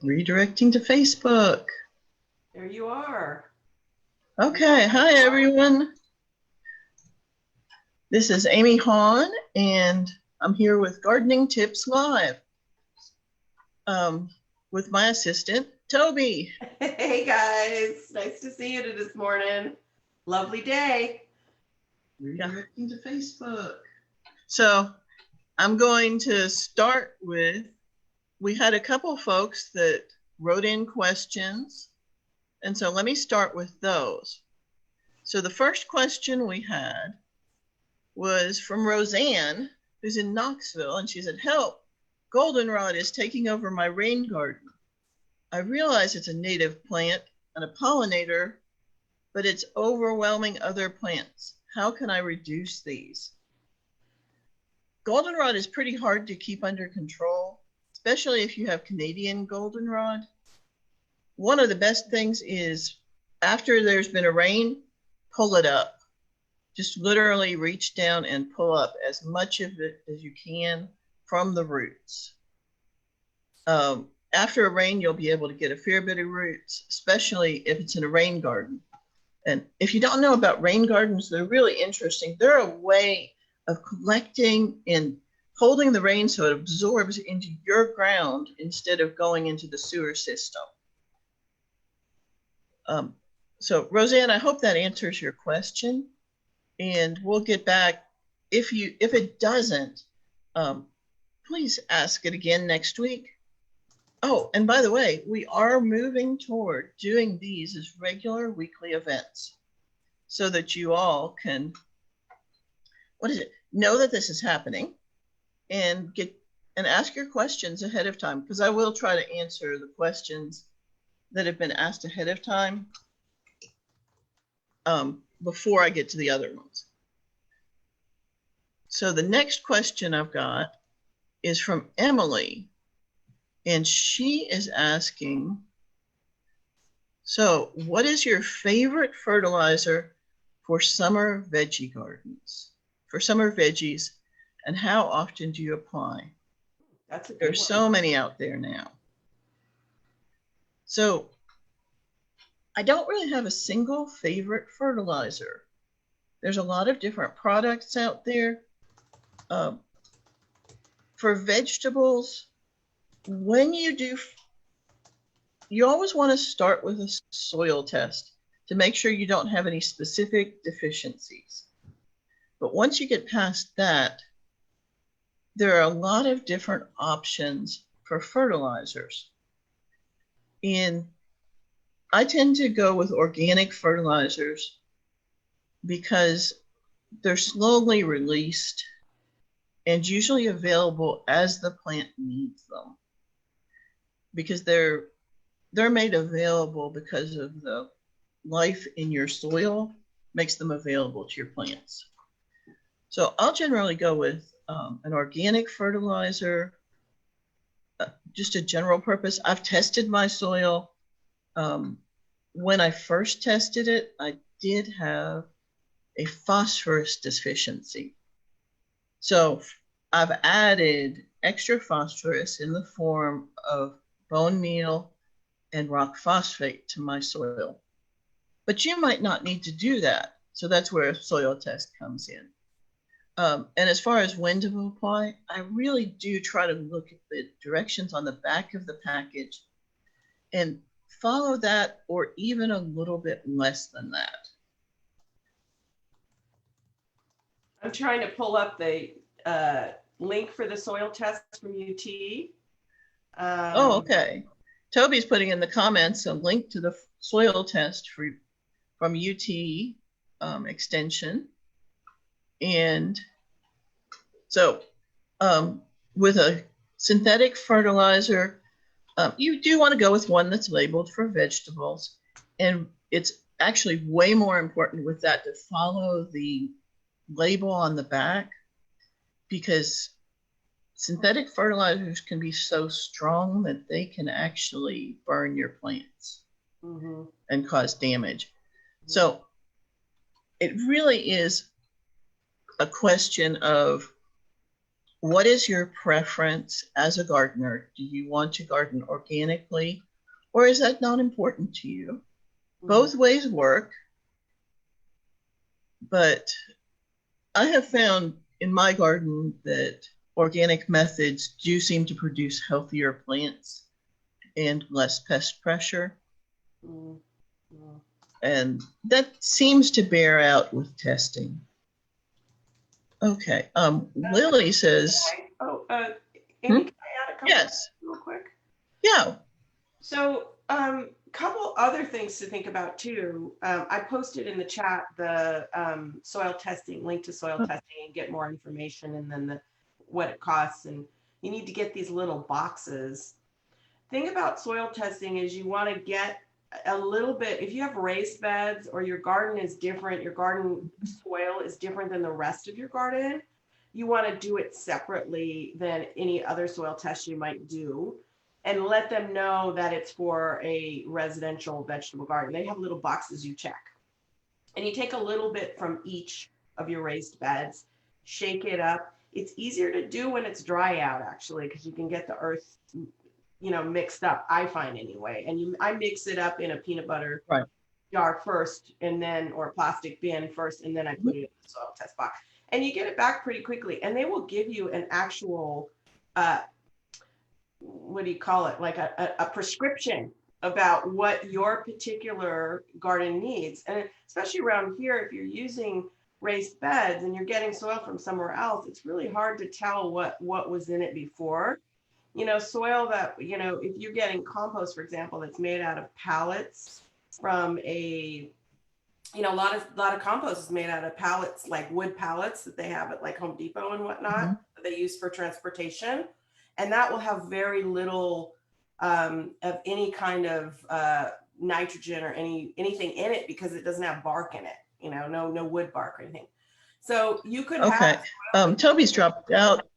Redirecting to Facebook. There you are. Okay, hi everyone. This is Amy Hahn, and I'm here with Gardening Tips Live with my assistant, Toby. Hey guys, nice to see you this morning. Lovely day. Redirecting to Facebook. So I'm going to start with, we had a couple folks that wrote in questions, and so let me start with those. So the first question we had was from Roseanne, who's in Knoxville, and she said, help, goldenrod is taking over my rain garden. I realize it's a native plant and a pollinator, but it's overwhelming other plants. How can I reduce these? Goldenrod is pretty hard to keep under control, especially if you have Canadian goldenrod. One of the best things is after there's been a rain, pull it up. Just literally reach down and pull up as much of it as you can from the roots. After a rain, you'll be able to get a fair bit of roots, especially if it's in a rain garden. And if you don't know about rain gardens, they're really interesting. They're a way of collecting and holding the rain so it absorbs into your ground instead of going into the sewer system. So Roseanne, I hope that answers your question. And we'll get back. If it doesn't, please ask it again next week. Oh, and by the way, we are moving toward doing these as regular weekly events so that you all can, know that this is happening and ask your questions ahead of time, because I will try to answer the questions that have been asked ahead of time before I get to the other ones. So the next question I've got is from Emily, and she is asking, so what is your favorite fertilizer for summer veggie gardens, for summer veggies, and how often do you apply? There's so many out there now. So I don't really have a single favorite fertilizer. There's a lot of different products out there. For vegetables, when you always want to start with a soil test to make sure you don't have any specific deficiencies. But once you get past that, there are a lot of different options for fertilizers. And I tend to go with organic fertilizers because they're slowly released and usually available as the plant needs them, because they're made available because of the life in your soil makes them available to your plants. So I'll generally go with an organic fertilizer, just a general purpose. I've tested my soil. When I first tested it, I did have a phosphorus deficiency. So I've added extra phosphorus in the form of bone meal and rock phosphate to my soil. But you might not need to do that. So that's where a soil test comes in. And as far as when to apply, I really do try to look at the directions on the back of the package and follow that, or even a little bit less than that. I'm trying to pull up the link for the soil test from UT. Oh, okay. Toby's putting in the comments a link to the soil test from UT Extension. And so with a synthetic fertilizer, you do want to go with one that's labeled for vegetables. And it's actually way more important with that to follow the label on the back, because synthetic fertilizers can be so strong that they can actually burn your plants and cause damage. So it really is a question of what is your preference as a gardener? Do you want to garden organically, or is that not important to you? Both ways work, but I have found in my garden that organic methods do seem to produce healthier plants and less pest pressure. And that seems to bear out with testing. Okay. Lily says. Oh, Amy, can I add a couple? Yes. Real quick? Yeah. So, couple other things to think about too. I posted in the chat the soil testing, link to soil testing, and get more information, and then what it costs. And you need to get these little boxes. Thing about soil testing is you want to get a little bit, if you have raised beds or your garden is different, your garden soil is different than the rest of your garden, you want to do it separately than any other soil test you might do, and let them know that it's for a residential vegetable garden. They have little boxes you check, and you take a little bit from each of your raised beds, shake it up. It's easier to do when it's dry out, actually, because you can get the earth, mixed up, I find anyway. And I mix it up in a peanut butter jar first, and then, or a plastic bin first, and then I put it in the soil test box. And you get it back pretty quickly. And they will give you an actual, what do you call it? Like a prescription about what your particular garden needs. And especially around here, if you're using raised beds and you're getting soil from somewhere else, it's really hard to tell what was in it before. Soil that, if you're getting compost, for example, that's made out of pallets from a lot of compost is made out of pallets, like wood pallets that they have at like Home Depot and whatnot, that they use for transportation. And that will have very little of any kind of nitrogen or anything in it, because it doesn't have bark in it, no wood bark or anything. So you could have. Toby's dropped out.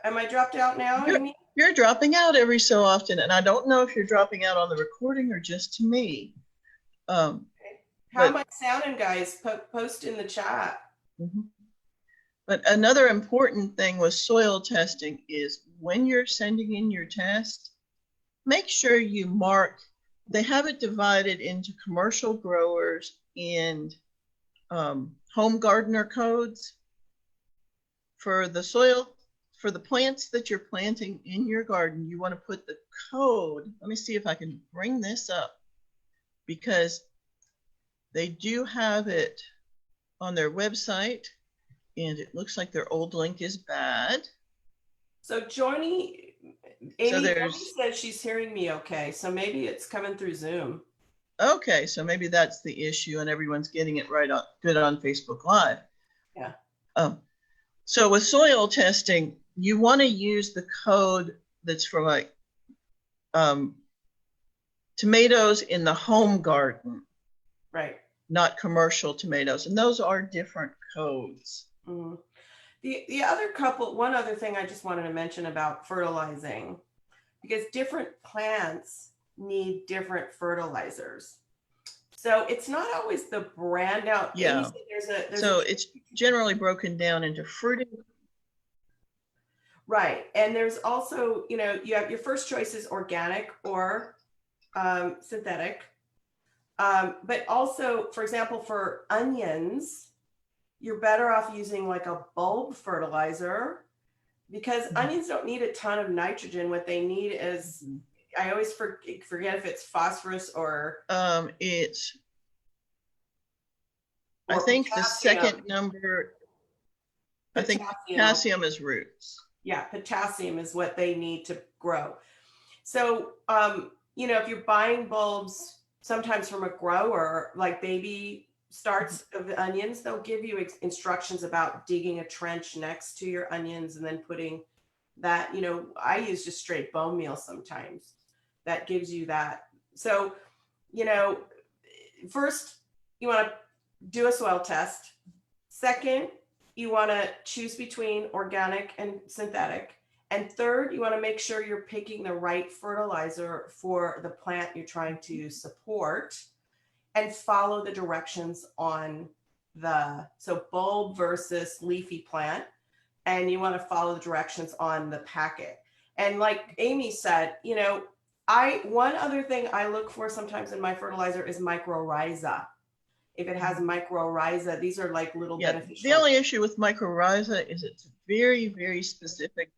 Am I dropped out now? You're dropping out every so often, and I don't know if you're dropping out on the recording or just to me. How am I sounding, guys? Post in the chat. But another important thing with soil testing is when you're sending in your test, make sure you mark. They have it divided into commercial growers and home gardener codes. For the soil, for the plants that you're planting in your garden, you want to put the code. Let me see if I can bring this up, because they do have it on their website, and it looks like their old link is bad. So Amy says she's hearing me okay, so maybe it's coming through Zoom. Okay, so maybe that's the issue, and everyone's getting it good on Facebook Live. Yeah. So with soil testing, you want to use the code that's for like tomatoes in the home garden, right? Not commercial tomatoes, and those are different codes. One other thing I just wanted to mention about fertilizing, because different plants need different fertilizers. So it's not always the brand out. Yeah. It's generally broken down into fruiting. Right. And there's also, you have your first choice is organic or synthetic. But also, for example, for onions, you're better off using like a bulb fertilizer, because onions don't need a ton of nitrogen. What they need is, I always forget if it's phosphorus or it's, I think potassium. The second number, potassium. I think potassium is roots. Yeah, potassium is what they need to grow. So, if you're buying bulbs sometimes from a grower, like baby starts of the onions, they'll give you instructions about digging a trench next to your onions and then putting that, I use just straight bone meal sometimes. That gives you that. So, first you want to do a soil test. Second, you want to choose between organic and synthetic. And third, you want to make sure you're picking the right fertilizer for the plant you're trying to support, and follow the directions on so bulb versus leafy plant. and you want to follow the directions on the packet. And like Amy said, you know, one other thing I look for sometimes in my fertilizer is mycorrhiza. If it has mycorrhiza, these are like little beneficial. The only issue with mycorrhiza is it's very, very specific.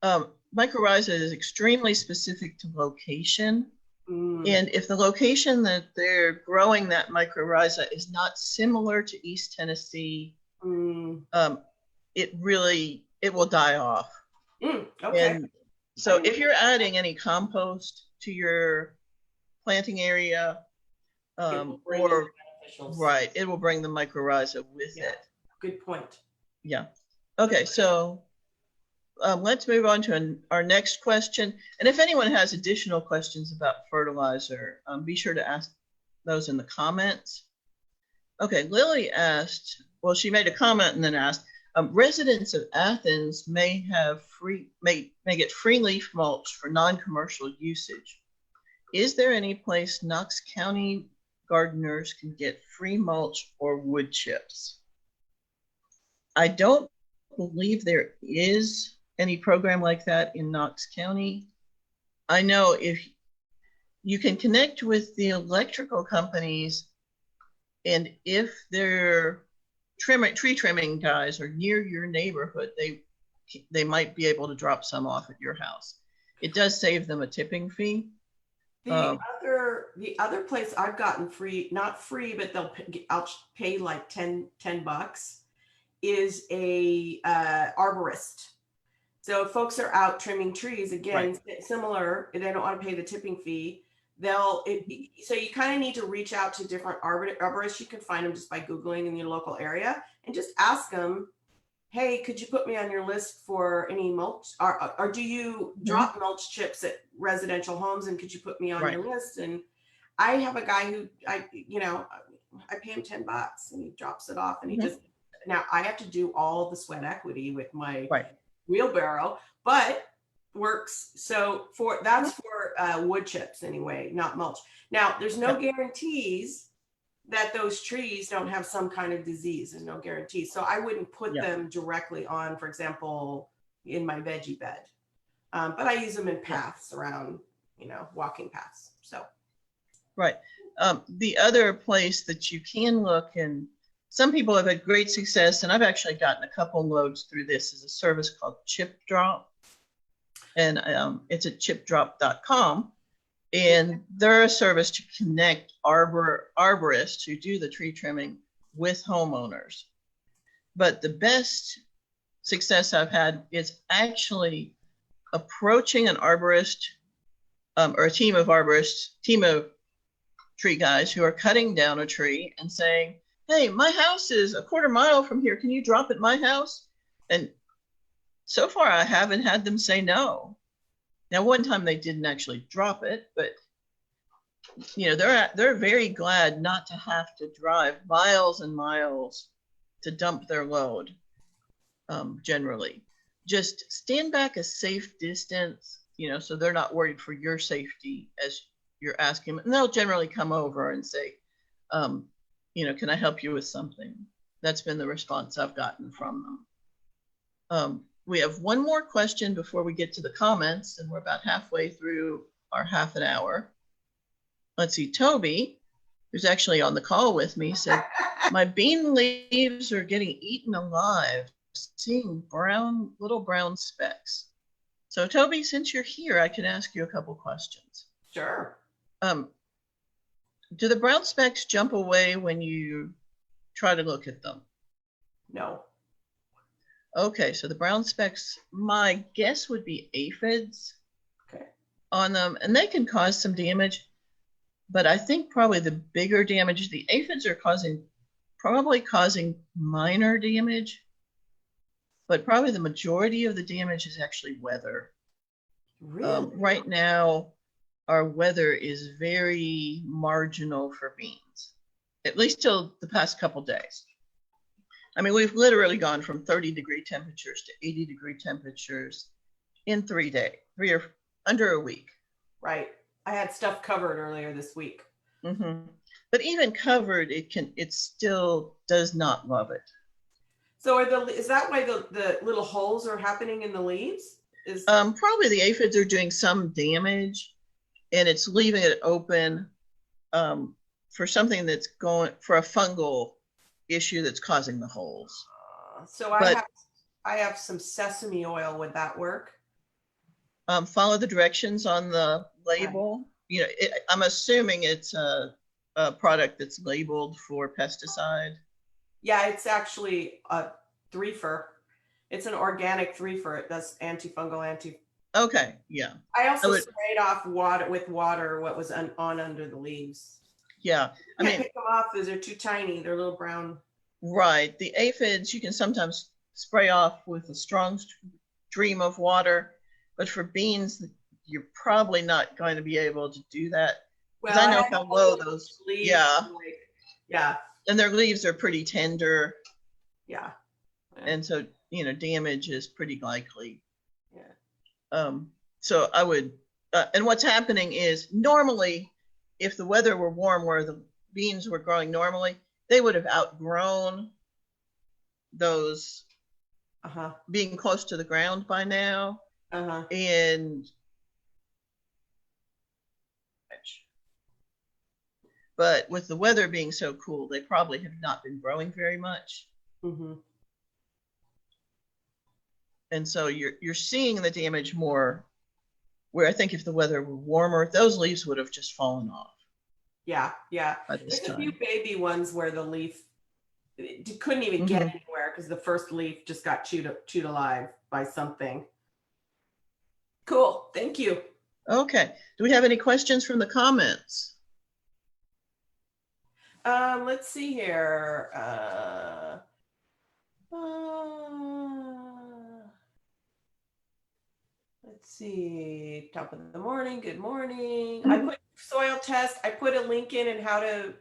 Mycorrhiza is extremely specific to location. And if the location that they're growing that mycorrhiza is not similar to East Tennessee, it will die off. Okay. And so if you're adding any compost to your planting area, right, it will bring the mycorrhiza with it. Good point. Yeah. Okay, so let's move on to our next question. And if anyone has additional questions about fertilizer, be sure to ask those in the comments. Okay, Lily asked, well, she made a comment and then asked, residents of Athens may get free leaf mulch for non-commercial usage. Is there any place Knox County gardeners can get free mulch or wood chips? I don't believe there is any program like that in Knox County. I know if you can connect with the electrical companies, and if they're tree trimming guys are near your neighborhood, they might be able to drop some off at your house. It does save them a tipping fee. The other place I've gotten free, not free, but I'll pay like 10 bucks, is a arborist. So if folks are out trimming trees, again, right, similar, they don't want to pay the tipping fee. So you kind of need to reach out to different arborists. You can find them just by Googling in your local area and just ask them, hey, could you put me on your list for any mulch? Or do you drop mulch chips at residential homes, and could you put me on your list? And I have a guy who I pay him 10 bucks and he drops it off, and he just, now I have to do all the sweat equity with my wheelbarrow, but works. So that's for wood chips anyway, not mulch. Now there's no guarantees that those trees don't have some kind of disease. There's no guarantee. So I wouldn't put them directly on, for example, in my veggie bed. But I use them in paths around, walking paths. So. Right. The other place that you can look, and some people have had great success, and I've actually gotten a couple loads through this, is a service called Chip Drop. And it's at chipdrop.com. And they're a service to connect arborists who do the tree trimming with homeowners. But the best success I've had is actually approaching an arborist or a team of tree guys who are cutting down a tree and saying, hey, my house is a quarter mile from here. Can you drop at my house? And so far, I haven't had them say no. Now, one time they didn't actually drop it, but they're very glad not to have to drive miles and miles to dump their load. Generally, just stand back a safe distance, so they're not worried for your safety as you're asking them. And they'll generally come over and say, can I help you with something? That's been the response I've gotten from them. We have one more question before we get to the comments, and we're about halfway through our half an hour. Let's see, Toby, who's actually on the call with me, said, my bean leaves are getting eaten alive, seeing little brown specks. So Toby, since you're here, I can ask you a couple questions. Sure. Do the brown specks jump away when you try to look at them? No. Okay, so the brown specks, my guess would be aphids on them, and they can cause some damage, but I think probably the bigger damage, the aphids are probably causing minor damage, but probably the majority of the damage is actually weather. Really? Right now, our weather is very marginal for beans, at least till the past couple days. I mean, we've literally gone from 30-degree temperatures to 80-degree temperatures in 3 days, under a week. Right. I had stuff covered earlier this week. But even covered, it still does not love it. So is that why the little holes are happening in the leaves? Probably the aphids are doing some damage, and it's leaving it open for something that's going for a fungal issue that's causing the holes. So But I have some sesame oil. Would that work? follow the directions on the Right. label. You know, I'm assuming it's a product that's labeled for pesticide. Yeah, it's actually a threefer. It's an organic threefer. It does antifungal, Okay, yeah. I also would, sprayed off water what was on under the leaves. yeah. I Can't mean, pick them off because they're too tiny. They're little brown. right. The aphids you can sometimes spray off with a strong stream of water, but for beans, you're probably not going to be able to do that. Because Well, I I know had how low those, leaves. yeah. Like, yeah. And their leaves are pretty tender. Yeah. And so, you know, damage is pretty likely. Yeah. So I would, and what's happening is normally, if the weather were warm where the beans were growing normally, they would have outgrown those being close to the ground by now. And but with the weather being so cool, they probably have not been growing very much. And so you're seeing the damage more where I think if the weather were warmer, those leaves would have just fallen off. Yeah, yeah. There's a few baby ones where the leaf couldn't even get anywhere because the first leaf just got chewed alive by something. Cool. Thank you. Okay. Do we have any questions from the comments? Let's see here. Let's see. Top of the morning. Good morning. I put soil test. I put a link in how to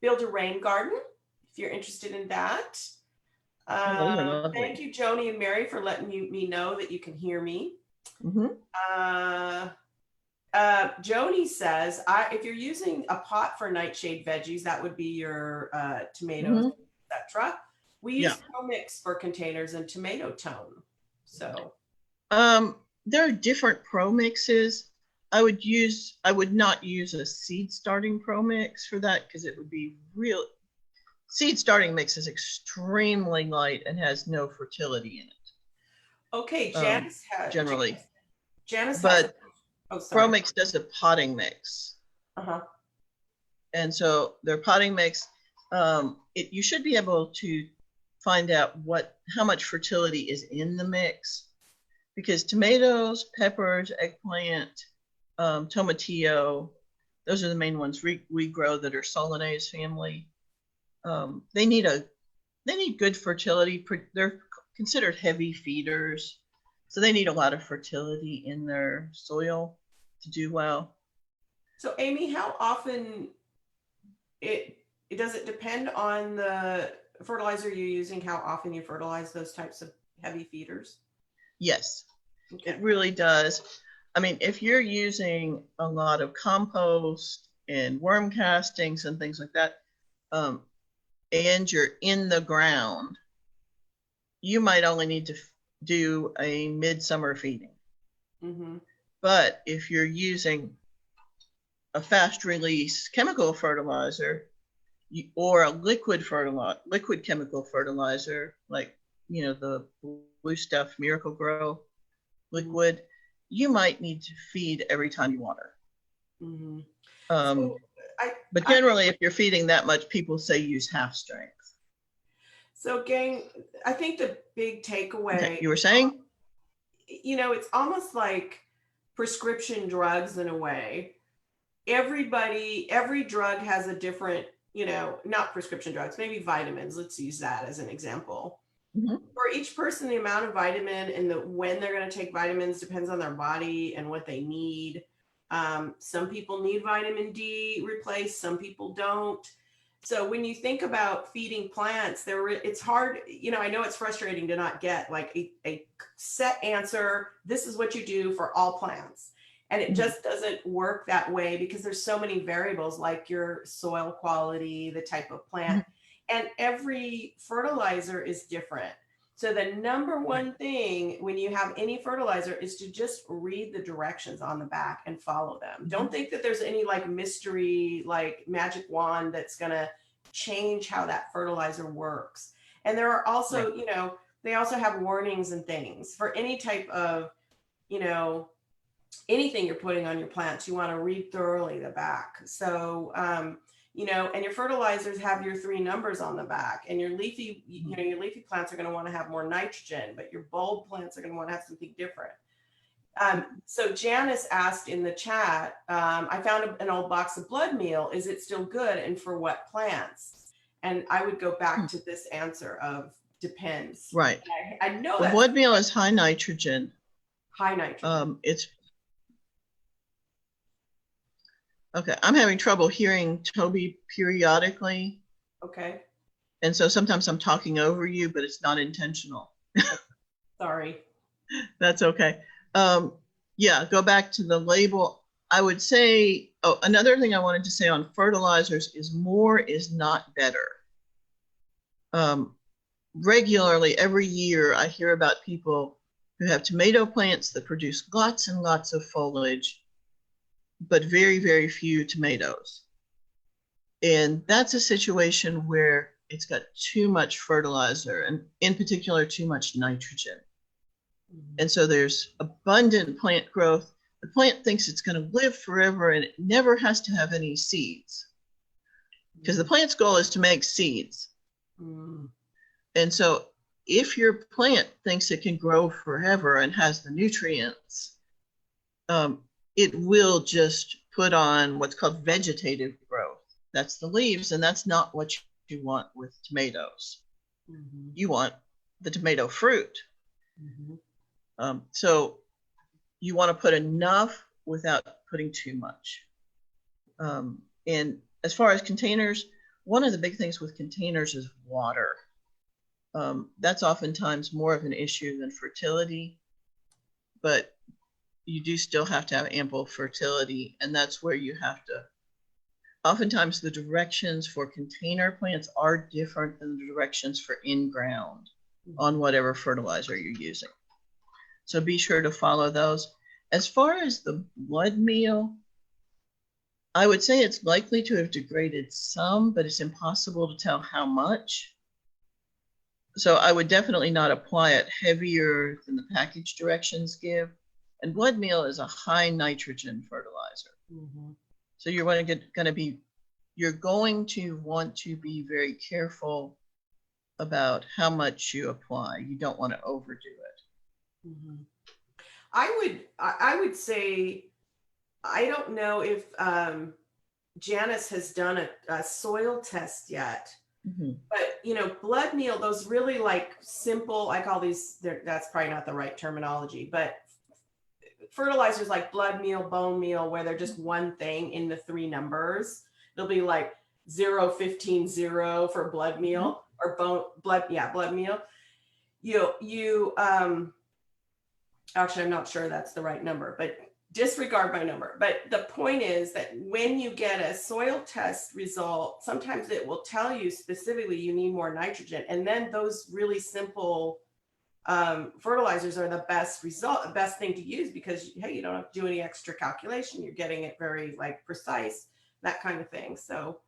build a rain garden if you're interested in that. Thank you, Joni and Mary, for letting me know that you can hear me. Joni says, if you're using a pot for nightshade veggies, that would be your tomatoes, etc. We use Pro Mix for containers and tomato tone. So there are different Pro Mixes. I would not use a seed starting Pro Mix for that because it would be real. Seed starting mix is extremely light and has no fertility in it. Okay, Janice generally. Janice but Pro Mix does a potting mix. And so their potting mix, you should be able to find out how much fertility is in the mix, because tomatoes, peppers, eggplant, tomatillo, those are the main ones we grow that are Solanase family. They need good fertility. They're considered heavy feeders, so they need a lot of fertility in their soil to do well. So Amy, how often does it depend on the fertilizer you're using, how often you fertilize those types of heavy feeders? Yes, it really does. I mean, if you're using a lot of compost and worm castings and things like that, and you're in the ground, you might only need to do a midsummer feeding. But if you're using a fast release chemical fertilizer or a liquid chemical fertilizer, like, you know, the Blue Stuff Miracle Grow liquid, you might need to feed every time you water. But generally, if you're feeding that much, people say use half strength. So gang, I think the big takeaway, you were saying? You know, it's almost like prescription drugs in a way. Every drug has a different, you know, not prescription drugs, maybe vitamins. Let's use that as an example. For each person, the amount of vitamin and when they're going to take vitamins depends on their body and what they need. Some people need vitamin D replaced, some people don't. So when you think about feeding plants, it's hard, you know, I know it's frustrating to not get like a set answer. This is what you do for all plants. And it just doesn't work that way because there's so many variables, like your soil quality, the type of plant. And every fertilizer is different. So the number one thing when you have any fertilizer is to just read the directions on the back and follow them. Don't think that there's any like mystery, like magic wand that's going to change how that fertilizer works. And there are also, you know, they also have warnings and things for any type of, you know, anything you're putting on your plants. You want to read thoroughly the back. So, you know, and your fertilizers have your 3 numbers on the back, and your leafy, you know, your leafy plants are going to want to have more nitrogen, but your bulb plants are going to want to have something different. So Janice asked in the chat, I found an old box of blood meal. Is it still good, and for what plants? And I would go back to this answer of depends. Right. I know the that blood meal is high nitrogen. High nitrogen. It's okay. I'm having trouble hearing Toby periodically. Okay. And so sometimes I'm talking over you, but it's not intentional. Sorry. That's okay. Yeah, go back to the label. I would say, oh, another thing I wanted to say on fertilizers is more is not better. Regularly, every year, I hear about people who have tomato plants that produce lots and lots of foliage, but very, very few tomatoes. And that's a situation where it's got too much fertilizer, and in particular, too much nitrogen. And so there's abundant plant growth. The plant thinks it's going to live forever, and it never has to have any seeds, because the plant's goal is to make seeds. And so if your plant thinks it can grow forever and has the nutrients, it will just put on what's called vegetative growth. That's the leaves, and that's not what you want with tomatoes. You want the tomato fruit. So you want to put enough without putting too much. And as far as containers, one of the big things with containers is water. That's oftentimes more of an issue than fertility, but you do still have to have ample fertility, and that's where you have to. Oftentimes the directions for container plants are different than the directions for in-ground on whatever fertilizer you're using. So be sure to follow those. As far as the blood meal, I would say it's likely to have degraded some, but it's impossible to tell how much. So I would definitely not apply it heavier than the package directions give. And blood meal is a high nitrogen fertilizer. So you're going to want to be very careful about how much you apply. You don't want to overdo it. I would say, I don't know if Janice has done a soil test yet, but you know, blood meal, those really like simple, I call these, that's probably not the right terminology, but fertilizers like blood meal, bone meal, where they're just one thing in the 3 numbers. It'll be like 0, 15, 0 for blood meal, or blood meal. Actually, I'm not sure that's the right number, but disregard my number. But the point is that when you get a soil test result, sometimes it will tell you specifically you need more nitrogen. And then those really simple fertilizers are the best thing to use, because hey, you don't have to do any extra calculation. You're getting it very like precise, that kind of thing. So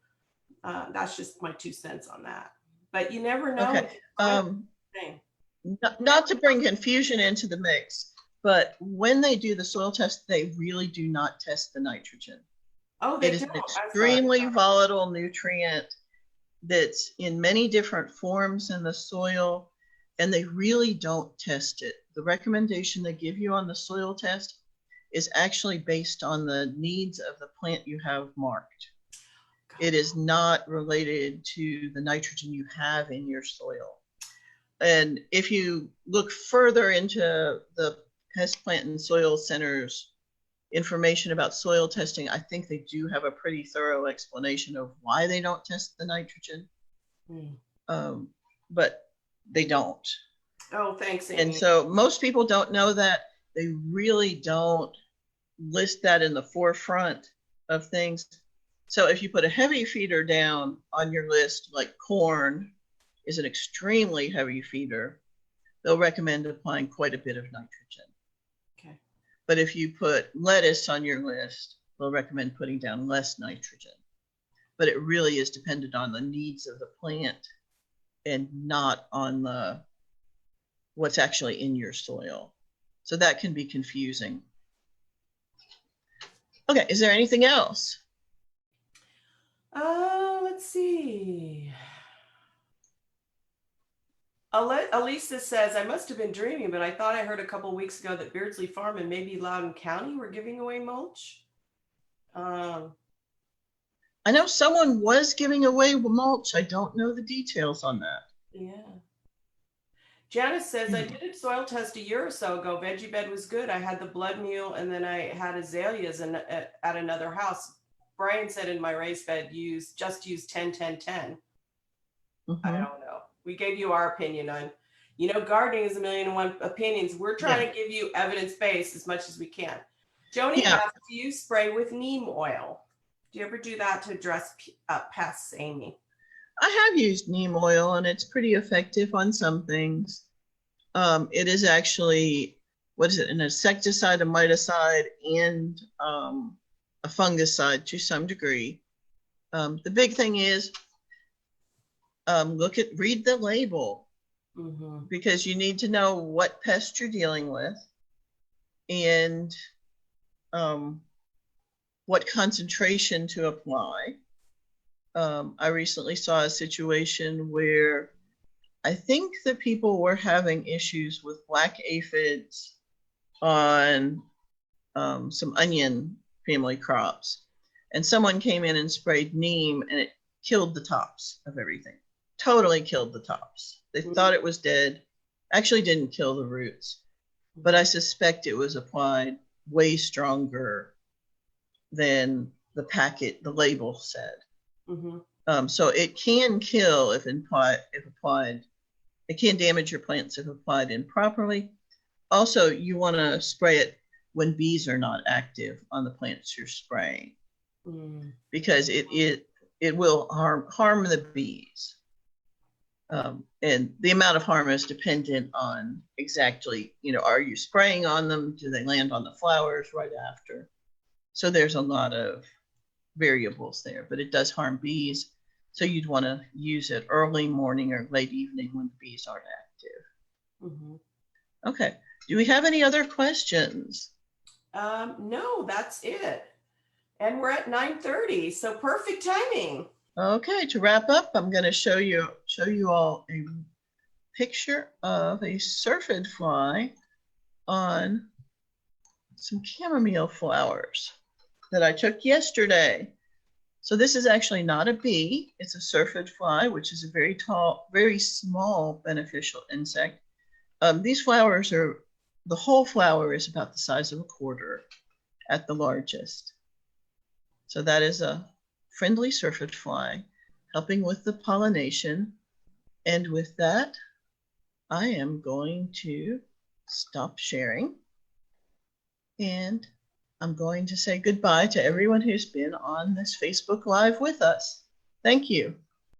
that's just my 2 cents on that. But you never know. Okay. Not to bring confusion into the mix, but when they do the soil test, they really do not test the nitrogen. Oh, they It is an extremely volatile nutrient that's in many different forms in the soil, and they really don't test it. The recommendation they give you on the soil test is actually based on the needs of the plant you have marked. It is not related to the nitrogen you have in your soil. And if you look further into the Pest Plant and Soil Center's information about soil testing, I think they do have a pretty thorough explanation of why they don't test the nitrogen. But they don't. Oh, thanks, Amy. And so most people don't know that. They really don't list that in the forefront of things. So if you put a heavy feeder down on your list, like corn is an extremely heavy feeder, they'll recommend applying quite a bit of nitrogen. Okay. But if you put lettuce on your list, they'll recommend putting down less nitrogen. But it really is dependent on the needs of the plant and not on what's actually in your soil. So that can be confusing. Okay, is there anything else? Let's see. Elisa says, I must have been dreaming, but I thought I heard a couple weeks ago that Beardsley Farm and maybe Loudoun County were giving away mulch. I know someone was giving away mulch. I don't know the details on that. Yeah. Janice says, I did a soil test a year or so ago. Veggie bed was good. I had the blood meal, and then I had azaleas at another house. Brian said in my raised bed, just use 10-10-10. I don't know. We gave you our opinion on, gardening is 1,000,001 opinions. We're trying to give you evidence-based as much as we can. Joni asks, do you spray with neem oil? Do you ever do that to address pests, Amy? I have used neem oil, and it's pretty effective on some things. It is actually, an insecticide, a miticide, and a fungicide to some degree. The big thing is, read the label, because you need to know what pest you're dealing with and what concentration to apply. I recently saw a situation where I think that people were having issues with black aphids on some onion family crops. And someone came in and sprayed neem, and it killed the tops of everything. Totally killed the tops. They thought it was dead. Actually didn't kill the roots. But I suspect it was applied way stronger than the label said. So it can kill if applied. It can damage your plants if applied improperly. Also, you want to spray it when bees are not active on the plants you're spraying, because it will harm the bees. And the amount of harm is dependent on exactly, are you spraying on them? Do they land on the flowers right after? So there's a lot of variables there, but it does harm bees. So you'd want to use it early morning or late evening when the bees aren't active. Okay. Do we have any other questions? No, that's it. And we're at 9:30, so perfect timing. Okay, to wrap up, I'm going to show you all a picture of a syrphid fly on some chamomile flowers that I took yesterday. So this is actually not a bee. It's a syrphid fly, which is a very small beneficial insect. These flowers the whole flower is about the size of a quarter at the largest. So that is a friendly syrphid fly helping with the pollination. And with that, I am going to stop sharing, and I'm going to say goodbye to everyone who's been on this Facebook Live with us. Thank you.